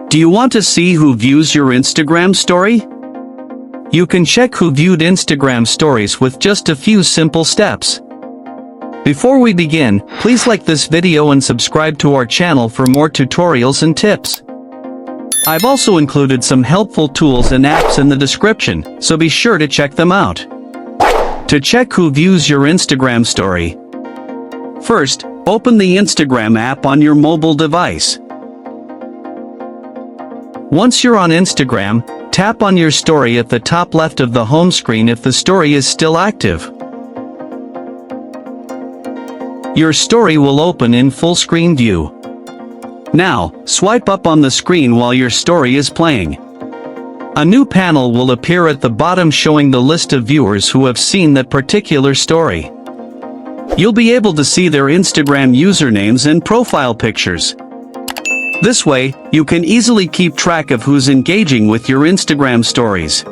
Do you want to see who views your Instagram story? You can check who viewed Instagram stories with just a few simple steps. Before we begin, please like this video and subscribe to our channel for more tutorials and tips. I've also included some helpful tools and apps in the description, so be sure to check them out. To check who views your Instagram story. First, open the Instagram app on your mobile device. Once you're on Instagram, tap on your story at the top left of the home screen if the story is still active. Your story will open in full screen view. Now, swipe up on the screen while your story is playing. A new panel will appear at the bottom showing the list of viewers who have seen that particular story. You'll be able to see their Instagram usernames and profile pictures. This way, you can easily keep track of who's engaging with your Instagram stories.